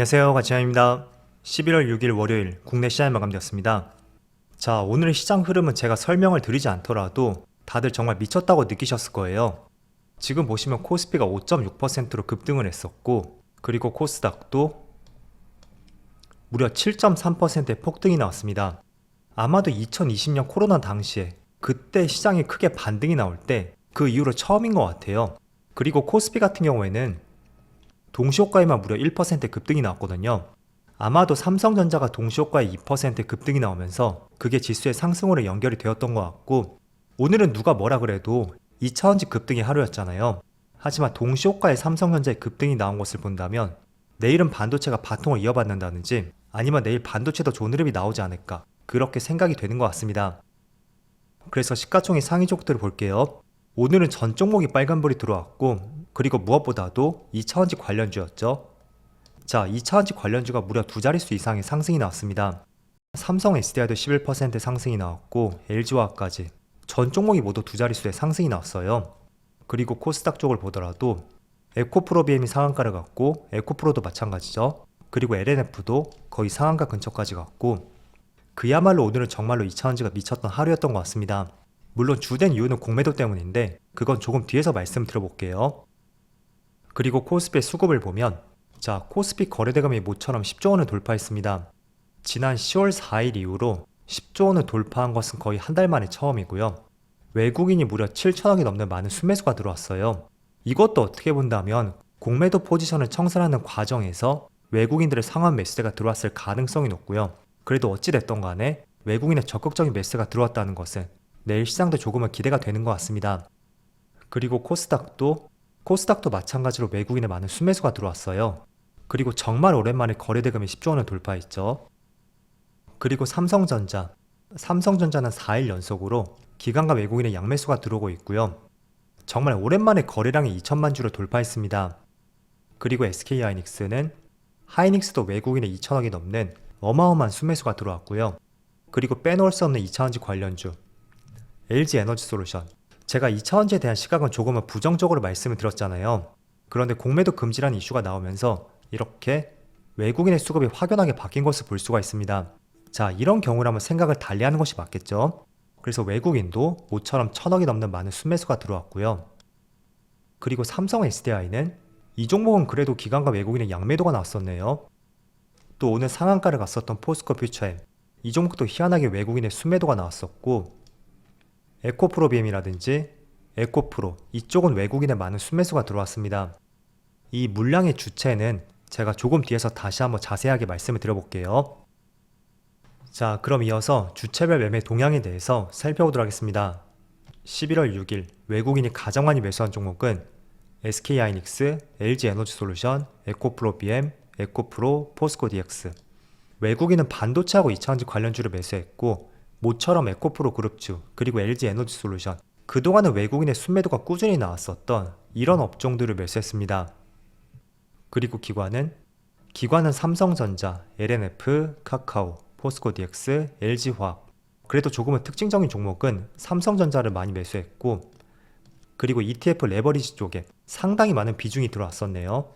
안녕하세요, 가치현입니다. 11월 6일 월요일 국내 시장이 마감되었습니다. 자, 오늘의 시장 흐름은 제가 설명을 드리지 않더라도 다들 정말 미쳤다고 느끼셨을 거예요. 지금 보시면 코스피가 5.6%로 급등을 했었고, 그리고 코스닥도 무려 7.3%의 폭등이 나왔습니다. 아마도 2020년 코로나 당시에 그때 시장이 크게 반등이 나올 때 그 이후로 처음인 것 같아요. 그리고 코스피 같은 경우에는 동시호가에만 무려 1% 급등이 나왔거든요. 아마도 삼성전자가 동시호가에 2% 급등이 나오면서 그게 지수의 상승으로 연결이 되었던 것 같고, 오늘은 누가 뭐라 그래도 2차원지 급등의 하루였잖아요. 하지만 동시호가에 삼성전자의 급등이 나온 것을 본다면 내일은 반도체가 바통을 이어받는다든지 아니면 내일 반도체도 좋은 흐름이 나오지 않을까, 그렇게 생각이 되는 것 같습니다. 그래서 시가총액 상위 종목들을 볼게요. 오늘은 전 종목이 빨간불이 들어왔고, 그리고 무엇보다도 2차원지 관련주였죠. 자, 2차원지 관련주가 무려 두 자릿수 이상의 상승이 나왔습니다. 삼성 SDI도 11% 상승이 나왔고, LG화학까지 전 종목이 모두 두 자릿수의 상승이 나왔어요. 그리고 코스닥 쪽을 보더라도 에코프로비엠이 상한가를 갔고, 에코프로도 마찬가지죠. 그리고 LNF도 거의 상한가 근처까지 갔고, 그야말로 오늘은 정말로 2차원지가 미쳤던 하루였던 것 같습니다. 물론 주된 이유는 공매도 때문인데 그건 조금 뒤에서 말씀드려볼게요. 그리고 코스피의 수급을 보면, 자, 코스피 거래대금이 모처럼 10조 원을 돌파했습니다. 지난 10월 4일 이후로 10조 원을 돌파한 것은 거의 한 달 만에 처음이고요. 외국인이 무려 7천억이 넘는 많은 순매수가 들어왔어요. 이것도 어떻게 본다면 공매도 포지션을 청산하는 과정에서 외국인들의 상환 매수세가 들어왔을 가능성이 높고요. 그래도 어찌됐던 간에 외국인의 적극적인 매수세가 들어왔다는 것은 내일 시장도 조금은 기대가 되는 것 같습니다. 그리고 코스닥도 마찬가지로 외국인의 많은 순매수가 들어왔어요. 그리고 정말 오랜만에 거래대금이 10조 원을 돌파했죠. 그리고 삼성전자는 4일 연속으로 기관과 외국인의 양매수가 들어오고 있고요. 정말 오랜만에 거래량이 2천만 주를 돌파했습니다. 그리고 SK하이닉스는 하이닉스도 외국인의 2천억이 넘는 어마어마한 순매수가 들어왔고요. 그리고 빼놓을 수 없는 2차원지 관련주 LG에너지솔루션, 제가 2차원지에 대한 시각은 조금은 부정적으로 말씀을 드렸잖아요. 그런데 공매도 금지라는 이슈가 나오면서 이렇게 외국인의 수급이 확연하게 바뀐 것을 볼 수가 있습니다. 자, 이런 경우라면 생각을 달리하는 것이 맞겠죠. 그래서 외국인도 모처럼 1,000억이 넘는 많은 순매수가 들어왔고요. 그리고 삼성 SDI는 이 종목은 그래도 기관과 외국인의 양매도가 나왔었네요. 또 오늘 상한가를 갔었던 포스코 퓨처엠, 이 종목도 희한하게 외국인의 순매도가 나왔었고, 에코프로비엠이라든지 에코프로, 이쪽은 외국인의 많은 순매수가 들어왔습니다. 이 물량의 주체는 제가 조금 뒤에서 다시 한번 자세하게 말씀을 드려볼게요. 자, 그럼 이어서 주체별 매매 동향에 대해서 살펴보도록 하겠습니다. 11월 6일 외국인이 가장 많이 매수한 종목은 SK하이닉스, LG에너지솔루션, 에코프로비엠, 에코프로, 포스코DX. 외국인은 반도체하고 2차원지 관련주를 매수했고, 모처럼 에코프로 그룹주, 그리고 LG에너지솔루션, 그동안은 외국인의 순매도가 꾸준히 나왔었던 이런 업종들을 매수했습니다. 그리고 기관은 삼성전자, LNF, 카카오, 포스코DX, LG화학. 그래도 조금은 특징적인 종목은 삼성전자를 많이 매수했고, 그리고 ETF 레버리지 쪽에 상당히 많은 비중이 들어왔었네요.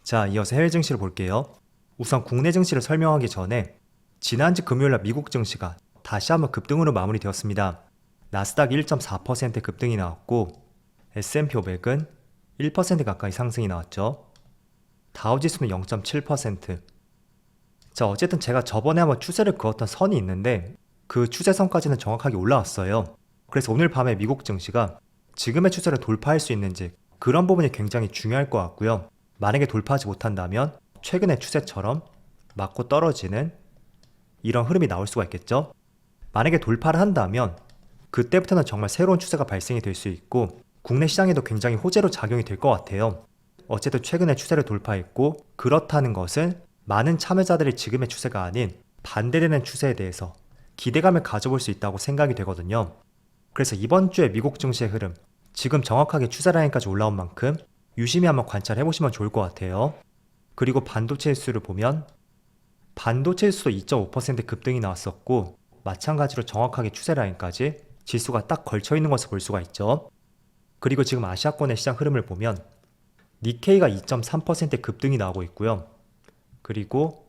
자, 이어서 해외 증시를 볼게요. 우선 국내 증시를 설명하기 전에 지난주 금요일날 미국 증시가 다시 한번 급등으로 마무리되었습니다. 나스닥 1.4% 급등이 나왔고, S&P 500은 1% 가까이 상승이 나왔죠. 다우지수는 0.7%. 자, 어쨌든 제가 저번에 한번 추세를 그었던 선이 있는데 그 추세선까지는 정확하게 올라왔어요. 그래서 오늘 밤에 미국 증시가 지금의 추세를 돌파할 수 있는지, 그런 부분이 굉장히 중요할 것 같고요. 만약에 돌파하지 못한다면 최근의 추세처럼 맞고 떨어지는 이런 흐름이 나올 수가 있겠죠. 만약에 돌파를 한다면 그때부터는 정말 새로운 추세가 발생이 될 수 있고, 국내 시장에도 굉장히 호재로 작용이 될 것 같아요. 어쨌든 최근에 추세를 돌파했고, 그렇다는 것은 많은 참여자들이 지금의 추세가 아닌 반대되는 추세에 대해서 기대감을 가져볼 수 있다고 생각이 되거든요. 그래서 이번 주에 미국 증시의 흐름, 지금 정확하게 추세 라인까지 올라온 만큼 유심히 한번 관찰해 보시면 좋을 것 같아요. 그리고 반도체 지수를 보면 반도체 지수도 2.5% 급등이 나왔었고, 마찬가지로 정확하게 추세 라인까지 지수가 딱 걸쳐 있는 것을 볼 수가 있죠. 그리고 지금 아시아권의 시장 흐름을 보면 니케이가 2.3% 급등이 나오고 있고요. 그리고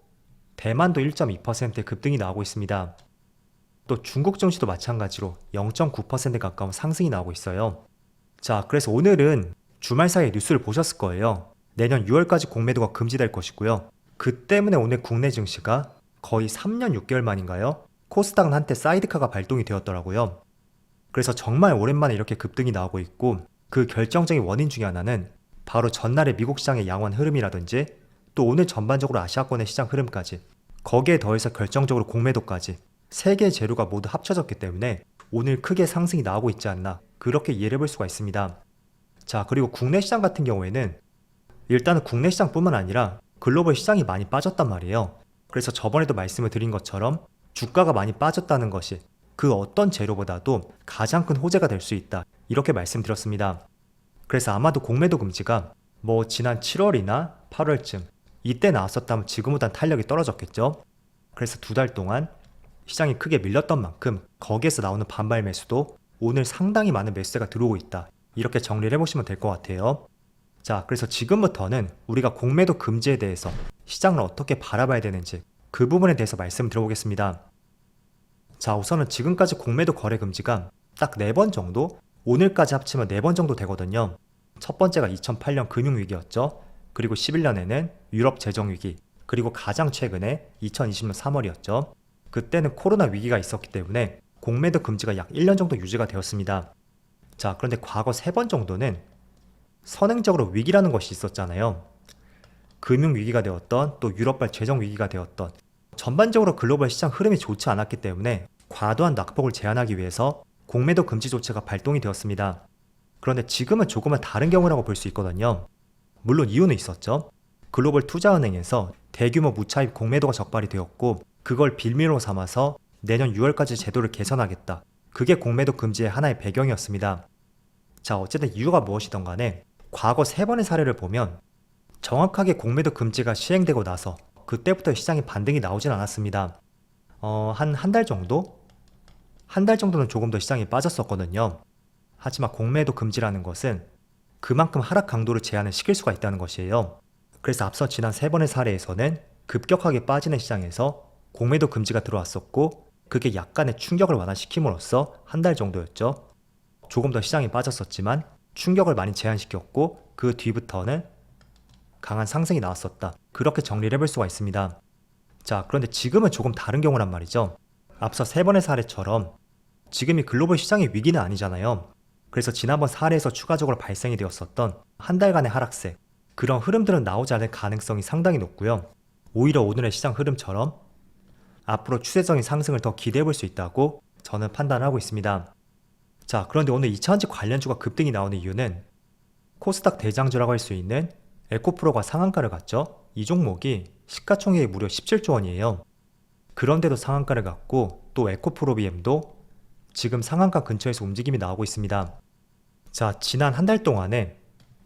대만도 1.2% 급등이 나오고 있습니다. 또 중국 증시도 마찬가지로 0.9% 가까운 상승이 나오고 있어요. 자, 그래서 오늘은 주말 사이에 뉴스를 보셨을 거예요. 내년 6월까지 공매도가 금지될 것이고요. 그 때문에 오늘 국내 증시가 거의 3년 6개월 만인가요? 코스닥은 한때 사이드카가 발동이 되었더라고요. 그래서 정말 오랜만에 이렇게 급등이 나오고 있고, 그 결정적인 원인 중에 하나는 바로 전날의 미국 시장의 양원 흐름이라든지 또 오늘 전반적으로 아시아권의 시장 흐름까지, 거기에 더해서 결정적으로 공매도까지 세 개의 재료가 모두 합쳐졌기 때문에 오늘 크게 상승이 나오고 있지 않나, 그렇게 이해를 해볼 수가 있습니다. 자, 그리고 국내 시장 같은 경우에는 일단은 국내 시장뿐만 아니라 글로벌 시장이 많이 빠졌단 말이에요. 그래서 저번에도 말씀을 드린 것처럼 주가가 많이 빠졌다는 것이 그 어떤 재료보다도 가장 큰 호재가 될 수 있다, 이렇게 말씀드렸습니다. 그래서 아마도 공매도 금지가 지난 7월이나 8월쯤 이때 나왔었다면 지금보단 탄력이 떨어졌겠죠. 그래서 2달 동안 시장이 크게 밀렸던 만큼 거기에서 나오는 반발 매수도 오늘 상당히 많은 매수세가 들어오고 있다, 이렇게 정리를 해보시면 될 것 같아요. 자, 그래서 지금부터는 우리가 공매도 금지에 대해서 시장을 어떻게 바라봐야 되는지 그 부분에 대해서 말씀 드려보겠습니다. 자, 우선은 지금까지 공매도 거래 금지가 딱 4번 정도, 오늘까지 합치면 4번 정도 되거든요. 첫 번째가 2008년 금융위기였죠. 그리고 11년에는 유럽 재정위기, 그리고 가장 최근에 2020년 3월이었죠. 그때는 코로나 위기가 있었기 때문에 공매도 금지가 약 1년 정도 유지가 되었습니다. 자, 그런데 과거 3번 정도는 선행적으로 위기라는 것이 있었잖아요. 금융위기가 되었던, 또 유럽발 재정위기가 되었던, 전반적으로 글로벌 시장 흐름이 좋지 않았기 때문에 과도한 낙폭을 제한하기 위해서 공매도 금지 조치가 발동이 되었습니다. 그런데 지금은 조금은 다른 경우라고 볼 수 있거든요. 물론 이유는 있었죠. 글로벌 투자은행에서 대규모 무차입 공매도가 적발이 되었고, 그걸 빌미로 삼아서 내년 6월까지 제도를 개선하겠다, 그게 공매도 금지의 하나의 배경이었습니다. 자, 어쨌든 이유가 무엇이든 간에 과거 3번의 사례를 보면 정확하게 공매도 금지가 시행되고 나서 그때부터 시장에 반등이 나오진 않았습니다. 한 달 정도? 한 달 정도는 조금 더 시장이 빠졌었거든요. 하지만 공매도 금지라는 것은 그만큼 하락 강도를 제한을 시킬 수가 있다는 것이에요. 그래서 앞서 지난 3번의 사례에서는 급격하게 빠지는 시장에서 공매도 금지가 들어왔었고, 그게 약간의 충격을 완화시킴으로써 한 달 정도였죠. 조금 더 시장이 빠졌었지만 충격을 많이 제한시켰고, 그 뒤부터는 강한 상승이 나왔었다, 그렇게 정리를 해볼 수가 있습니다. 자, 그런데 지금은 조금 다른 경우란 말이죠. 앞서 3번의 사례처럼 지금이 글로벌 시장의 위기는 아니잖아요. 그래서 지난번 사례에서 추가적으로 발생이 되었었던 한 달간의 하락세, 그런 흐름들은 나오지 않을 가능성이 상당히 높고요. 오히려 오늘의 시장 흐름처럼 앞으로 추세적인 상승을 더 기대해 볼 수 있다고 저는 판단하고 있습니다. 자, 그런데 오늘 2차전지 관련주가 급등이 나오는 이유는 코스닥 대장주라고 할 수 있는 에코프로가 상한가를 갔죠. 이 종목이 시가총액이 무려 17조 원이에요. 그런데도 상한가를 갔고, 또 에코프로비엠도 지금 상한가 근처에서 움직임이 나오고 있습니다. 자, 지난 한 달 동안에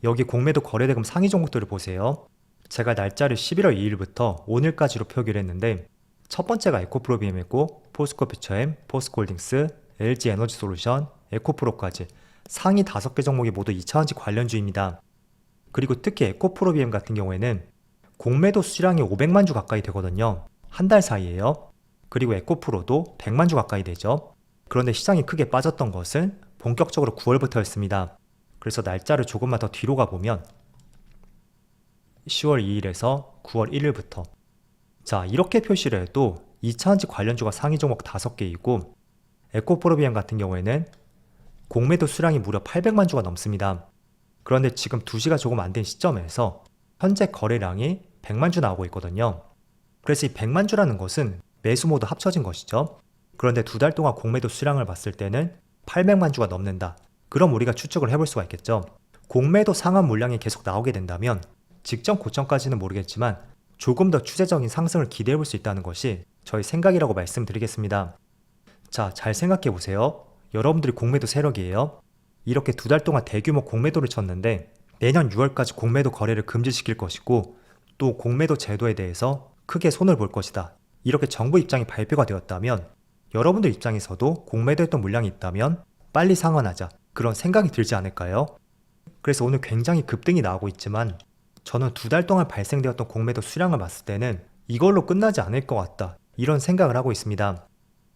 여기 공매도 거래대금 상위 종목들을 보세요. 제가 날짜를 11월 2일부터 오늘까지로 표기를 했는데, 첫 번째가 에코프로비엠이고, 포스코퓨처엠, 포스코홀딩스, LG에너지솔루션, 에코프로까지 상위 5개 종목이 모두 2차전지 관련주입니다. 그리고 특히 에코프로비엠 같은 경우에는 공매도 수량이 500만 주 가까이 되거든요. 한 달 사이에요. 그리고 에코프로도 100만 주 가까이 되죠. 그런데 시장이 크게 빠졌던 것은 본격적으로 9월부터였습니다. 그래서 날짜를 조금만 더 뒤로 가보면 10월 2일에서 9월 1일부터, 자, 이렇게 표시를 해도 2차전지 관련주가 상위 종목 5개이고, 에코프로비엠 같은 경우에는 공매도 수량이 무려 800만 주가 넘습니다. 그런데 지금 2시가 조금 안 된 시점에서 현재 거래량이 100만 주 나오고 있거든요. 그래서 이 100만 주라는 것은 매수 모두 합쳐진 것이죠. 그런데 2달 동안 공매도 수량을 봤을 때는 800만 주가 넘는다. 그럼 우리가 추측을 해볼 수가 있겠죠. 공매도 상한 물량이 계속 나오게 된다면 직전 고점까지는 모르겠지만 조금 더 추세적인 상승을 기대해 볼 수 있다는 것이 저희 생각이라고 말씀드리겠습니다. 자, 잘 생각해 보세요. 여러분들이 공매도 세력이에요. 이렇게 2달 동안 대규모 공매도를 쳤는데 내년 6월까지 공매도 거래를 금지시킬 것이고, 또 공매도 제도에 대해서 크게 손을 볼 것이다, 이렇게 정부 입장이 발표가 되었다면 여러분들 입장에서도 공매도했던 물량이 있다면 빨리 상환하자, 그런 생각이 들지 않을까요? 그래서 오늘 굉장히 급등이 나오고 있지만 저는 2달 동안 발생되었던 공매도 수량을 봤을 때는 이걸로 끝나지 않을 것 같다, 이런 생각을 하고 있습니다.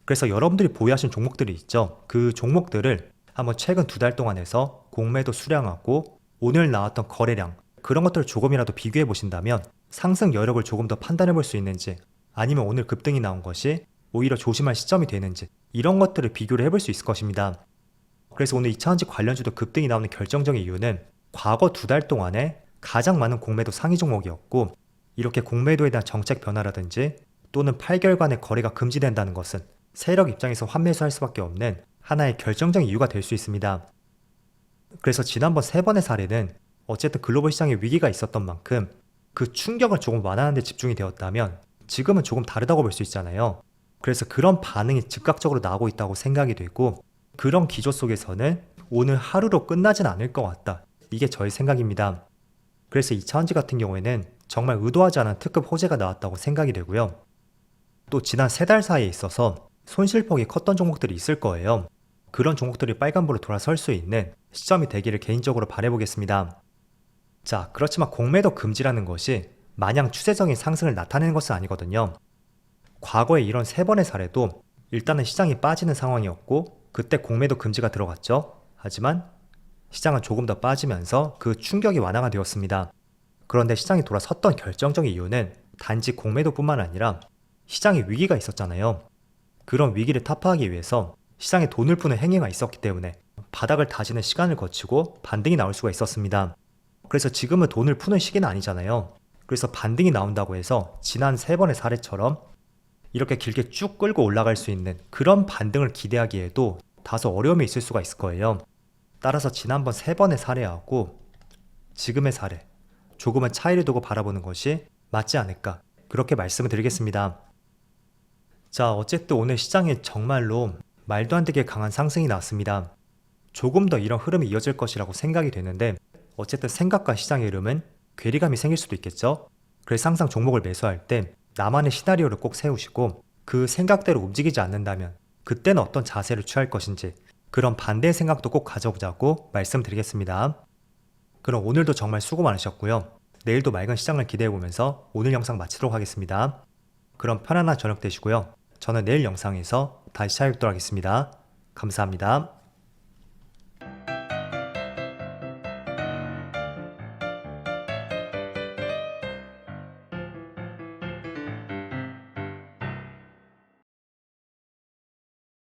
그래서 여러분들이 보유하신 종목들이 있죠. 그 종목들을 한번 최근 2달 동안 해서 공매도 수량하고 오늘 나왔던 거래량, 그런 것들을 조금이라도 비교해 보신다면 상승 여력을 조금 더 판단해 볼 수 있는지, 아니면 오늘 급등이 나온 것이 오히려 조심할 시점이 되는지, 이런 것들을 비교를 해볼 수 있을 것입니다. 그래서 오늘 2차전지 관련주도 급등이 나오는 결정적인 이유는 과거 2달 동안에 가장 많은 공매도 상위 종목이었고, 이렇게 공매도에 대한 정책 변화라든지 또는 8개월간의 거래가 금지된다는 것은 세력 입장에서 환매수할 수밖에 없는 하나의 결정적인 이유가 될 수 있습니다. 그래서 지난번 3번의 사례는 어쨌든 글로벌 시장에 위기가 있었던 만큼 그 충격을 조금 완화하는 데 집중이 되었다면 지금은 조금 다르다고 볼 수 있잖아요. 그래서 그런 반응이 즉각적으로 나오고 있다고 생각이 되고, 그런 기조 속에서는 오늘 하루로 끝나진 않을 것 같다, 이게 저의 생각입니다. 그래서 2차전지 같은 경우에는 정말 의도하지 않은 특급 호재가 나왔다고 생각이 되고요. 또 지난 3달 사이에 있어서 손실폭이 컸던 종목들이 있을 거예요. 그런 종목들이 빨간불로 돌아설 수 있는 시점이 되기를 개인적으로 바라보겠습니다. 자, 그렇지만 공매도 금지라는 것이 마냥 추세적인 상승을 나타내는 것은 아니거든요. 과거에 이런 3번의 사례도 일단은 시장이 빠지는 상황이었고 그때 공매도 금지가 들어갔죠. 하지만 시장은 조금 더 빠지면서 그 충격이 완화가 되었습니다. 그런데 시장이 돌아섰던 결정적인 이유는 단지 공매도뿐만 아니라 시장에 위기가 있었잖아요. 그런 위기를 타파하기 위해서 시장에 돈을 푸는 행위가 있었기 때문에 바닥을 다지는 시간을 거치고 반등이 나올 수가 있었습니다. 그래서 지금은 돈을 푸는 시기는 아니잖아요. 그래서 반등이 나온다고 해서 지난 3번의 사례처럼 이렇게 길게 쭉 끌고 올라갈 수 있는 그런 반등을 기대하기에도 다소 어려움이 있을 수가 있을 거예요. 따라서 지난번 3번의 사례하고 지금의 사례, 조금은 차이를 두고 바라보는 것이 맞지 않을까, 그렇게 말씀을 드리겠습니다. 자, 어쨌든 오늘 시장에 정말로 말도 안 되게 강한 상승이 나왔습니다. 조금 더 이런 흐름이 이어질 것이라고 생각이 되는데, 어쨌든 생각과 시장의 흐름은 괴리감이 생길 수도 있겠죠. 그래서 항상 종목을 매수할 때 나만의 시나리오를 꼭 세우시고 그 생각대로 움직이지 않는다면 그때는 어떤 자세를 취할 것인지, 그런 반대의 생각도 꼭 가져보자고 말씀드리겠습니다. 그럼 오늘도 정말 수고 많으셨고요. 내일도 맑은 시장을 기대해보면서 오늘 영상 마치도록 하겠습니다. 그럼 편안한 저녁 되시고요. 저는 내일 영상에서 다시 찾아뵙도록 하겠습니다. 감사합니다.